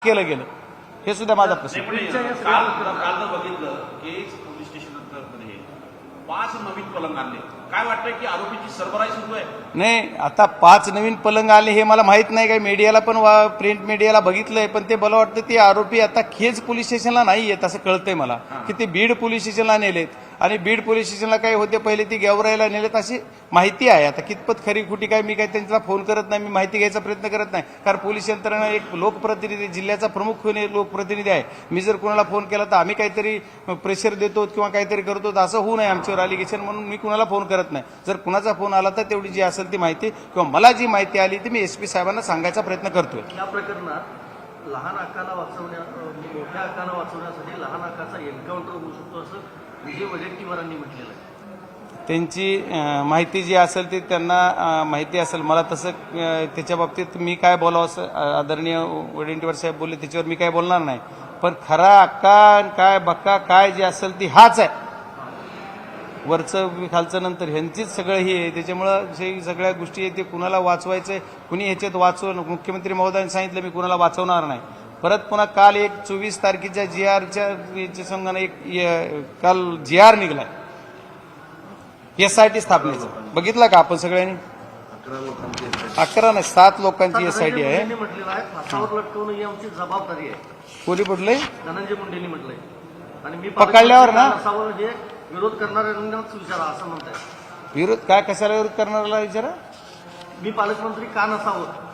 केलं गेलं हे सुद्धा माझा प्रश्न. काल बघितलं की पोलीस स्टेशनमध्ये 5 नवीन पलंग आणले. काय वाटतंय की आरोपीची सरबराई सुरू आहे? नाही, आता 5 नवीन पलंग आले हे मला माहित नाही. काय मीडियाला पण प्रिंट मीडियाला बघितलंय, पण ते मला वाटतं ते आरोपी आता खेच पोलीस स्टेशनला नाही आहेत असं कळतंय मला की ते बीड पोलीस स्टेशनला नेलेत. आणि बीड पोलीस स्टेशनला काय होते पहिले ती गेवराईला नेलेत अशी माहिती आहे. आता कितपत खरी खोटी काय मी काय त्यांना फोन करत नाही, मी माहिती घ्यायचा प्रयत्न करत नाही. कारण पोलीस यंत्रणा एक लोकप्रतिनिधी, जिल्ह्याचा प्रमुख लोकप्रतिनिधी आहे. मी जर कोणाला फोन केला तर आम्ही काहीतरी प्रेशर देतो किंवा काहीतरी करतो असं होऊ नये आमच्यावर अलिगेशन, म्हणून मी कुणाला फोन करत नाही. जर कुणाचा फोन आला तर तेवढी जी असेल ती माहिती किंवा मला जी माहिती आली ती मी एसपी साहेबांना सांगायचा प्रयत्न करतोय. या प्रकरणात लहान आकाला मोठ्या आकाला वाचवण्यासाठी लहान आकाचा एन्काउंटर होऊ शकतो असं विजय वडेट्टीवारांनी म्हटलेलं आहे. त्यांची माहिती जी असेल ती त्यांना माहिती असेल. मला तसं त्याच्या बाबतीत मी काय बोलावं असं आदरणीय वडेट्टीवार साहेब बोलले त्याच्यावर मी काय बोलणार नाही. पण खरा अक्का काय बक्का काय जे असेल ती हाच आहे. वरचं खालचं नंतर ह्यांचीच सगळं हे आहे. त्याच्यामुळं जे सगळ्या गोष्टी आहेत ते कुणाला वाचवायचंय, कुणी ह्याच्यात वाचवलं. मुख्यमंत्री महोदयांनी सांगितलं मी कुणाला वाचवणार नाही. परत पुन्हा काल 24 तारखेच्या GRच्या संघाने काल GR निघलाय SIT स्थापनेचं. बघितलं का आपण सगळ्यांनी? 11 नाही 7 लोकांची SIT आहे. म्हटलेलं आहे फासावर लटकवणं ही आमची जबाबदारी आहे. कोणी पडलंय? धनंजय मुंडेंनी म्हटलंय. आणि मी पकडल्यावर ना हे विरोध करणाऱ्यांनाच विचारा असं म्हणताय. विरोध काय कशाला विरोध करणाऱ्याला विचारा? मी पालकमंत्री का नसावं?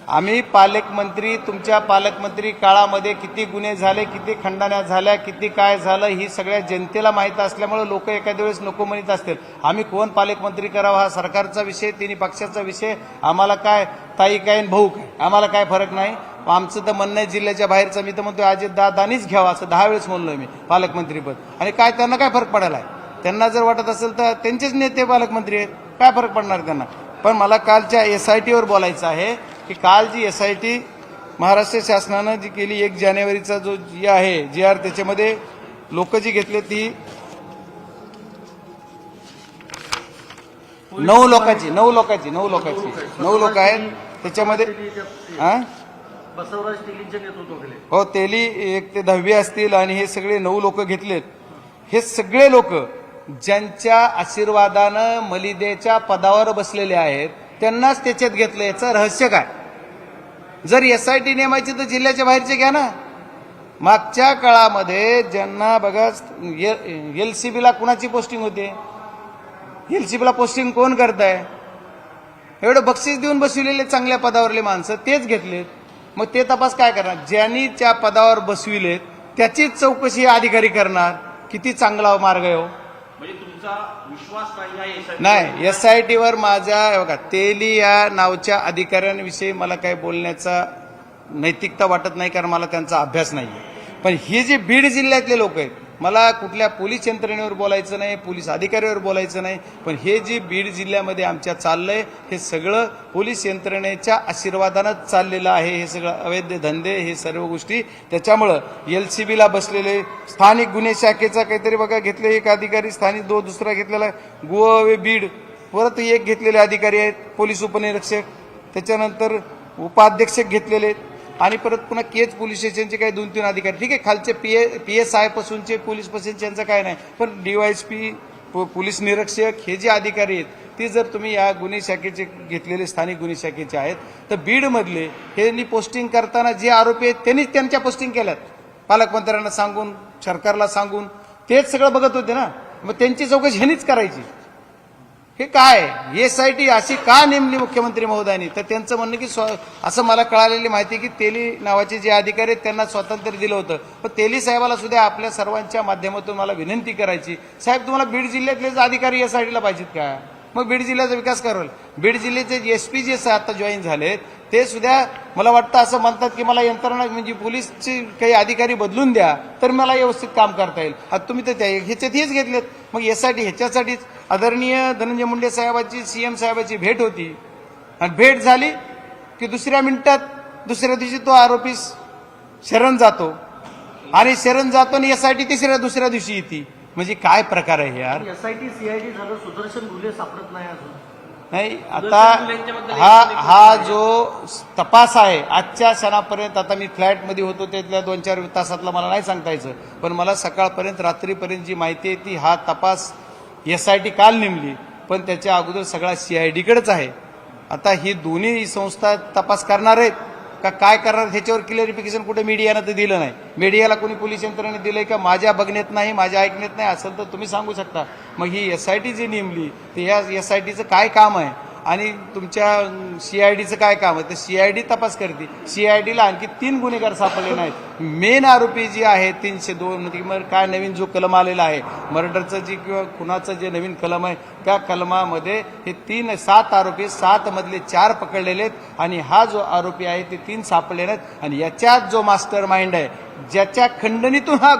आम्ही पालकमंत्री, तुमच्या पालकमंत्री काळामध्ये किती गुन्हे झाले, किती खंडण्या झाल्या, किती काय झालं ही सगळ्या जनतेला माहीत असल्यामुळे लोक एखाद्या वेळेस नको म्हणत असतील. आम्ही कोण पालकमंत्री करावा हा सरकारचा विषय, तिन्ही पक्षाचा विषय. आम्हाला काय ताई काय भाऊ काय आम्हाला काय फरक नाही. आमचं तर म्हणणं आहे जिल्ह्याच्या बाहेरचं. मी तर म्हणतो अजितदादांनीच घ्यावा असं 10 वेळेस म्हणलोय मी पालकमंत्रीपद. आणि काय त्यांना काय फरक पडायला आहे? त्यांना जर वाटत असेल तर त्यांचेच नेते पालकमंत्री आहेत, काय फरक पडणार त्यांना? पण मला कालच्या SITवर बोलायचं आहे की काल जी SIT महाराष्ट्र शासनानं जी केली 1 जानेवारीचा जो जी आहे GR त्याच्यामध्ये लोक जी घेतले ती 9 लोक आहेत त्याच्यामध्ये. बसवराज तेलींच्या नेतृत्वाखाली हो, तेली 1 ते 10वी असतील आणि हे सगळे 9 लोक घेतलेत. हे सगळे लोक ज्यांच्या आशीर्वादानं मलिदेच्या पदावर बसलेले आहेत त्यांनाच त्याच्यात घेतलं. याचं रहस्य काय? जर SIT नेमायची तर जिल्ह्याच्या बाहेरचे घ्या ना. मागच्या काळामध्ये ज्यांना बघा LCBला कुणाची पोस्टिंग होते? LCBला पोस्टिंग कोण करताय? एवढं बक्षीस देऊन बसविलेले चांगल्या पदावरले माणसं तेच घेतलेत. मग ते तपास काय करणार? ज्यांनी त्या पदावर बसविलेत त्याचीच चौकशी अधिकारी करणार. किती चांगला मार्ग आहे हो. म्हणजे तुमचा विश्वास नाही SITवर माझ्या बघा तेली या नावच्या अधिकाऱ्यांविषयी मला काही बोलण्याचा नैतिकता वाटत नाही, कारण मला त्यांचा अभ्यास नाही. पण हे जे बीड जिल्ह्यातले लोक आहेत, मला कुठल्या पोलीस यंत्रणेवर बोलायचं नाही, पोलीस अधिकाऱ्यावर बोलायचं नाही, पण हे जे बीड जिल्ह्यामध्ये आमच्या चाललंय हे सगळं पोलीस यंत्रणेच्या आशीर्वादानंच चाललेलं आहे. हे सगळं अवैध धंदे, हे सर्व गोष्टी. त्याच्यामुळं LCBला बसलेले स्थानिक गुन्हे शाखेचा काहीतरी बघा घेतले एक अधिकारी, स्थानिक दुसरा घेतलेला गोवा बीड, परत 1 घेतलेले अधिकारी आहेत पोलीस उपनिरीक्षक, त्याच्यानंतर उपाध्यक्षक घेतलेले आणि परत पुन्हा केज पोलीस स्टेशनचे काही 2-3 अधिकारी. ठीक आहे, खालचे PSI पासूनचे पोलीस पासूनचे यांचं काय नाही, पण DYSP पोलीस निरीक्षक हे जे अधिकारी आहेत ते जर तुम्ही या गुन्हे शाखेचे घेतलेले स्थानिक गुन्हे शाखेचे आहेत तर बीडमधले हे पोस्टिंग करताना जे आरोपी आहेत त्यांनीच त्यांच्या पोस्टिंग केल्यात. पालकमंत्र्यांना सांगून, सरकारला सांगून तेच सगळं बघत होते ना. मग त्यांची चौकशी ह्यांनीच करायची. हे काय SIT अशी का नेमली मुख्यमंत्री महोदयांनी? तर त्यांचं म्हणणं की असं मला कळालेली माहिती की तेली नावाचे जे अधिकारी आहेत त्यांना स्वातंत्र्य दिलं होतं. पण तेली साहेबाला सुद्धा आपल्या सर्वांच्या माध्यमातून मला विनंती करायची, साहेब तुम्हाला बीड जिल्ह्यातलेच अधिकारी SITला पाहिजेत का? मग बीड जिल्ह्याचा विकास कराल. बीड जिल्ह्याचे SP जे आता जॉईन झालेत ते सुद्धा मला वाटतं असं म्हणतात की मला यंत्रणा म्हणजे पोलीसचे काही अधिकारी बदलून द्या तर मला व्यवस्थित काम करता येईल. आता तुम्ही तर ह्याच्यात हेच घेतलेत. मग SIT ह्याच्यासाठीच आदरणीय धनंजय मुंडे साहेबांची CM साहेबांची भेट होती आणि भेट झाली की दुसऱ्या मिनिटात दुसऱ्या दिवशी तो आरोपी शरण जातो आणि SIT दुसऱ्या दिवशी येते. म्हणजे काय प्रकार आहे यार? SIT CID झालं, सुदर्शन गुन्हे सापडत नाही अजून. नाही आता हा जो तपास आहे आजच्या क्षणापर्यंत, आता मी फ्लॅटमध्ये होतो त्यातल्या 2-4 तासातला मला नाही सांगता यायचं, पण मला सकाळपर्यंत रात्रीपर्यंत जी माहिती आहे ती हा तपास SIT काल नेमली, पण त्याच्या अगोदर सगळा CIDकडेच आहे. आता ही दोन्ही संस्था तपास करणार आहेत का काय करणार ह्याच्यावर क्लिअरिफिकेशन कुठे मीडियानं तर दिलं नाही. मीडियाला कोणी पोलीस यंत्रणेने दिलंय का माझ्या बघण्यात नाही, माझ्या ऐकण्यात नाही असेल तर तुम्ही सांगू शकता. मग ही SIT जी नेमली तर या SITचं काय काम आहे आणि तुमच्या CIDचं काय काम आहे? तर CID तपास करते. CIDला आणखी 3 गुन्हेगार सापडले नाहीत. मेन आरोपी जी आहे 302 मध्ये काय नवीन जो कलम आलेला आहे मर्डरचं जी किंवा खुनाचं जे नवीन कलम आहे त्या कलमामध्ये हे 7 आरोपी 7 मधले 4 पकडलेले आहेत आणि हा जो आरोपी आहे ते 3 सापडले नाहीत. आणि याच्यात जो मास्टर माइंड आहे ज्याच्या खंडणीतून हा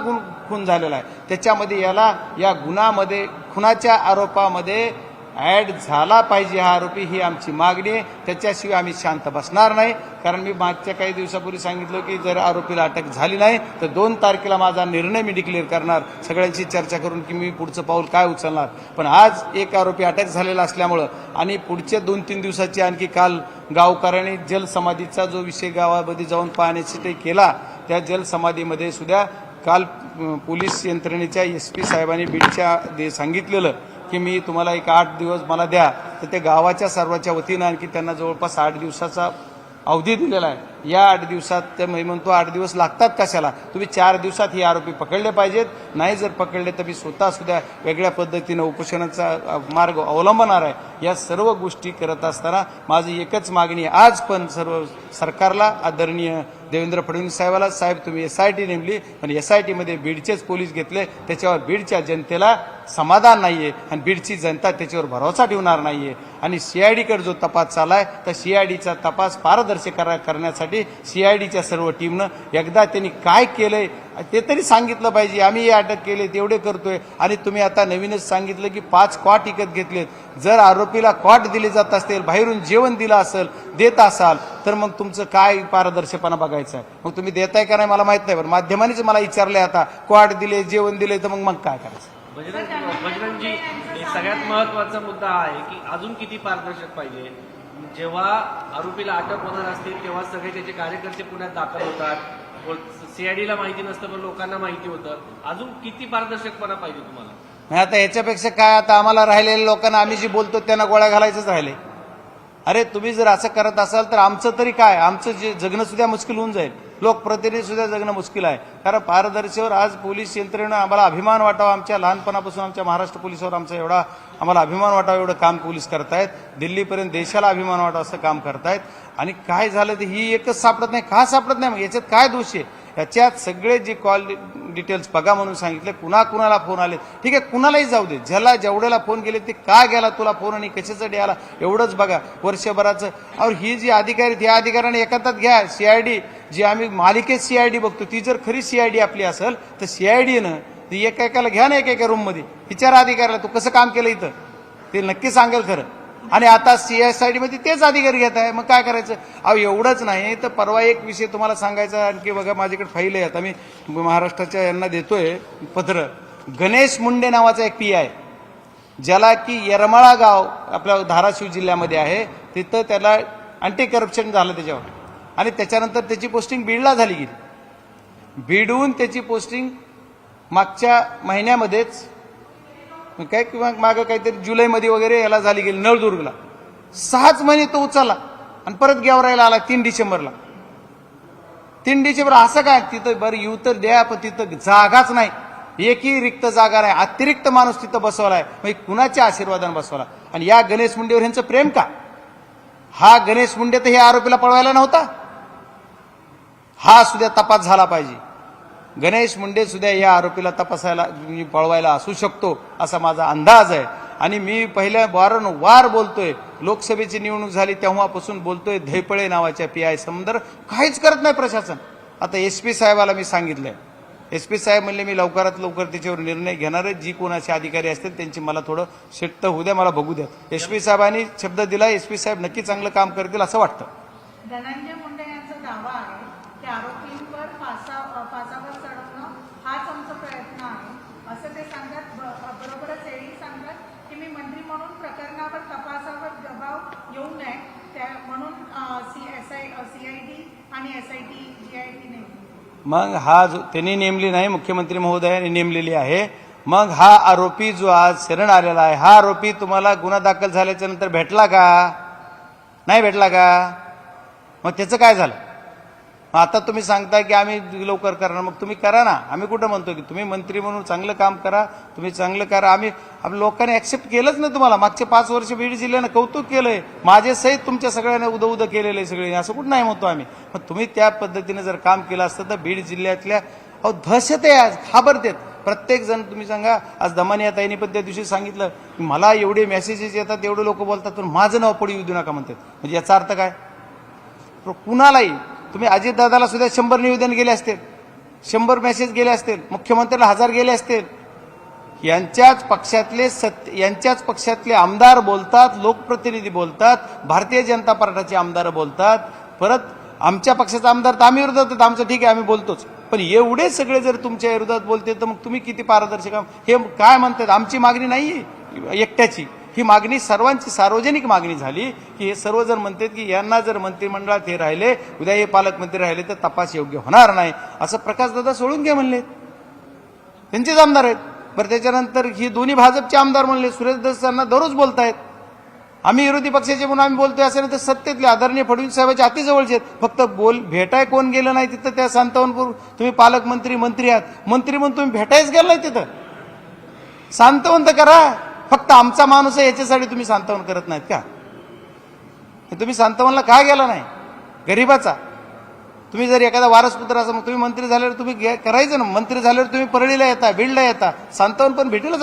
खून झालेला आहे त्याच्यामध्ये याला या गुन्ह्यामध्ये खुनाच्या आरोपामध्ये ऍड झाला पाहिजे हा आरोपी, ही आमची मागणी आहे. त्याच्याशिवाय आम्ही शांत बसणार नाही. कारण मी मागच्या काही दिवसापूर्वी सांगितलं की जर आरोपीला अटक झाली नाही तर 2 तारखेला माझा निर्णय मी डिक्लेअर करणार सगळ्यांशी चर्चा करून की मी पुढचं पाऊल काय उचलणार. पण आज एक आरोपी अटक झालेला असल्यामुळं आणि पुढच्या 2-3 दिवसाची आणखी काल गावकऱ्यांनी जलसमाधीचा जो विषय गावामध्ये जाऊन पाहण्यासाठी केला त्या जलसमाधीमध्ये सुद्धा काल पोलीस यंत्रणेच्या SP साहेबांनी बीडच्या सांगितलेलं की मी तुम्हाला एक 8 दिवस मला द्या, तर ते गावाच्या सर्वांच्या वतीनं आणखी त्यांना जवळपास 8 दिवसाचा अवधी दिलेला आहे. या 8 दिवसात मी म्हणतो 8 दिवस लागतात कशाला, तुम्ही 4 दिवसात हे आरोपी पकडले पाहिजेत. नाही जर पकडले तर मी स्वतः सुद्धा वेगळ्या पद्धतीनं उपोषणाचा मार्ग अवलंबणार आहे. या सर्व गोष्टी करत असताना माझी एकच मागणी आहे आज पण सर्व सरकारला, आदरणीय देवेंद्र फडणवीस साहेबाला, साहेब तुम्ही SIT नेमली पण SITमध्ये बीडचेच पोलीस घेतले, त्याच्यावर बीडच्या जनतेला समाधान नाहीये आणि बीडची जनता त्याच्यावर भरोसा ठेवणार नाहीये. आणि CIDकडे जो तपास चाललाय तर CIDचा तपास पारदर्शक करण्यासाठी CIDच्या सर्व टीमनं एकदा त्यांनी काय केलंय ते तरी सांगितलं पाहिजे. आम्ही अटक केले तेवढे करतोय आणि तुम्ही आता नवीनच सांगितलं की 5 कॉट विकत घेतलेत. जर आरोपीला कॉट दिले जात असतील, बाहेरून जेवण दिलं असेल, देत असाल तर मग तुमचं काय पारदर्शकपणा बघायचं आहे. मग तुम्ही देताय का नाही मला माहित नाही, पण माध्यमांनीच मला विचारलंय आता कॉट दिले, जेवण दिले तर मग काय करायचं. बजरंगजी, एक सगळ्यात महत्वाचा मुद्दा हा आहे की अजून किती पारदर्शक पाहिजे. जेव्हा आरोपीला अटक होणार असते तेव्हा सगळे त्याचे कार्यकर्ते पुण्यात दाखल होतात. CIDला माहिती नसतं पण लोकांना माहिती होतं. अजून किती पारदर्शकपणा पाहिजे तुम्हाला? नाही आता याच्यापेक्षा काय, आता आम्हाला राहिलेल्या लोकांना आम्ही जी बोलतो त्यांना गोळ्या घालायचंच राहिले. अरे तुम्ही जर असं करत असाल तर आमचं तरी काय, आमचं जे जगणं सुद्धा मुश्किल होऊन जाईल. लोकप्रतिनिधी सुद्धा जगणं मुश्किल आहे. कारण पारदर्शकवर आज पोलीस यंत्रणेनं आम्हाला अभिमान वाटावा, आमच्या लहानपणापासून आमच्या महाराष्ट्र पोलिसावर आमचा एवढा आम्हाला अभिमान वाटावा एवढं काम पोलीस करतायत. दिल्लीपर्यंत देशाला अभिमान वाटावा असं काम करतायत. आणि काय झालं तर ही एकच सापडत नाही. का सापडत नाही, मग याच्यात काय दोष आहे? याच्यात सगळे जे कॉल डिटेल्स बघा म्हणून सांगितले, कुणाला फोन आले, ठीक आहे कुणालाही जाऊ दे, ज्याला जेवढ्याला फोन केले ते का गेला तुला फोन आणि कशासाठी आला एवढंच बघा वर्षभराचं. और ही जी अधिकारी त्या अधिकाऱ्याने एकांतात घ्या. CID जी आम्ही मालिकेत CID बघतो ती जर खरी CID आपली असेल तर CIDनं ती एकाला घ्या ना एका रूममध्ये, विचारा अधिकाऱ्याला तू कसं काम केलं इथं, ते नक्की सांगेल खरं. आणि आता CIDमध्ये तेच अधिकारी घेत आहे, मग काय करायचं. अहो एवढंच नाही तर परवा एक विषय तुम्हाला सांगायचा आणखी बघा, माझ्याकडे फाईल आहे, आता मी महाराष्ट्राच्या यांना देतोय पत्र. गणेश मुंडे नावाचा एक PI ज्याला की येरमाळा गाव आपल्या धाराशिव जिल्ह्यामध्ये आहे, तिथं त्याला अँटी करप्शन झालं त्याच्यावर आणि त्याच्यानंतर त्याची पोस्टिंग बीडला झाली गेली. बीडहून त्याची पोस्टिंग मागच्या महिन्यामध्येच काय किंवा मागं काहीतरी जुलैमध्ये वगैरे याला झाली गेली नळदुर्गला. 6च महिने तो उचलला आणि परत गेवरायला आला 3 डिसेंबरला. 3 डिसेंबर असं काय, तिथं बरं येऊ तर द्या पण तिथं जागाच नाही, एकही रिक्त जागा नाही, अतिरिक्त माणूस तिथं बसवलाय. मग कुणाच्या आशीर्वादाने बसवला. आणि या गणेश मुंडेवर यांचं प्रेम का? हा गणेश मुंडे तर हे आरोपीला पळवायला नव्हता. हा सुद्धा तपास झाला पाहिजे. गणेश मुंडे सुद्धा या आरोपीला तपासायला पळवायला असू शकतो असा माझा अंदाज आहे. आणि मी पहिल्या वारंवार बोलतोय, लोकसभेची निवडणूक झाली तेव्हापासून बोलतोय, धैपळे नावाच्या PI समंदर काहीच करत नाही प्रशासन. आता SP साहेबाला मी सांगितलंय, SP साहेब म्हणले मी लवकरात लवकर त्याच्यावर निर्णय घेणार आहे. जी कोणाचे अधिकारी असतील त्यांची मला थोडं शिट्ट होऊ द्या, मला बघू द्या. SP साहेबांनी शब्द दिला, SP साहेब नक्की चांगलं काम करतील असं वाटतं. धनंजय मुंडे यांचा दावा आहे की आरोपींवर फासावर चढवणं हाच आमचा प्रयत्न आहे असं ते सांगतात. बरोबरच हेही सांगतात की मी मंत्री म्हणून प्रकरणावर तपासावर दबाव येऊ नये म्हणून CID आणि SIT GIT नेमली. मग हा जो त्यांनी नेमली नाही, मुख्यमंत्री महोदयांनी नेमलेली आहे. मग हा आरोपी जो आज शरण आलेला आहे, हा आरोपी तुम्हाला गुन्हा दाखल झाल्याच्या नंतर भेटला का? नाही भेटला का? मग त्याचं काय झालं? मग आता तुम्ही सांगताय की आम्ही लवकर करणार, मग तुम्ही करा ना. आम्ही कुठं म्हणतो की तुम्ही मंत्री म्हणून चांगलं काम करा, तुम्ही चांगलं करा. आपल्या लोकांनी ऍक्सेप्ट केलंच ना तुम्हाला. मागचे 5 वर्ष बीड जिल्ह्यानं कौतुक केलंय, माझे सहित तुमच्या सगळ्यांना उदं केलेलं आहे सगळे, असं कुठं नाही म्हणतो आम्ही. मग तुम्ही त्या पद्धतीने जर काम केलं असतं तर बीड जिल्ह्यातल्या दहशत आहे, आज घाबरतेत प्रत्येक जण. तुम्ही सांगा, आज दमानिया ताईंनी पण त्या दिवशी सांगितलं की मला एवढे मेसेजेस येतात, एवढे लोक बोलतात, पण माझं नाव पडू देऊ नका म्हणतात. म्हणजे याचा अर्थ काय? कुणालाही तुम्ही अजितदादाला सुद्धा 100 निवेदन गेले असतील, 100 मेसेज गेले असतील, मुख्यमंत्र्याला 1000 गेले असतील. यांच्याच पक्षातले आमदार बोलतात, लोकप्रतिनिधी बोलतात, भारतीय जनता पार्टीचे आमदार बोलतात. परत आमच्या पक्षाचा आमदार तर आम्ही विरोधात आहेत, आमचं ठीक आहे आम्ही बोलतोच, पण एवढे सगळे जर तुमच्या विरोधात बोलते तर मग तुम्ही किती पारदर्शक? हे काय म्हणतात? आमची मागणी नाही एकट्याची, ही मागणी सर्वांची सार्वजनिक मागणी झाली की हे सर्वजण म्हणतात की यांना जर मंत्रिमंडळात हे राहिले, उद्या हे पालकमंत्री राहिले तर तपास योग्य होणार नाही, असं प्रकाशदादा सोडून घे म्हणले. त्यांचेच आमदार आहेत. बरं, त्याच्यानंतर ही दोन्ही भाजपचे आमदार म्हणले, सुरेश दसांना दररोज बोलतायत. आम्ही विरोधी पक्षाचे म्हणून आम्ही बोलतोय, असं नाही तर सत्तेतले आदरणीय फडणवीस साहेबांच्या अति जवळचे आहेत. फक्त भेटाय कोण गेलं नाही तिथं? त्या सांतवनपूर तुम्ही पालकमंत्री मंत्री आहात, मंत्री म्हणून तुम्ही भेटायच गेलं नाही तिथं. सांतवन तर करा. फक्त आमचा माणूस आहे याच्यासाठी तुम्ही सांत्वन करत नाहीत का? तुम्ही सांत्वनला का गेला नाही? गरीबाचा तुम्ही जर एखादा वारसपुत्र असा, मग तुम्ही मंत्री झाल्यावर तुम्ही करायचं ना. मंत्री झाल्यावर तुम्ही परळीला येता, बीडला येता, सांत्वन पण भेटीला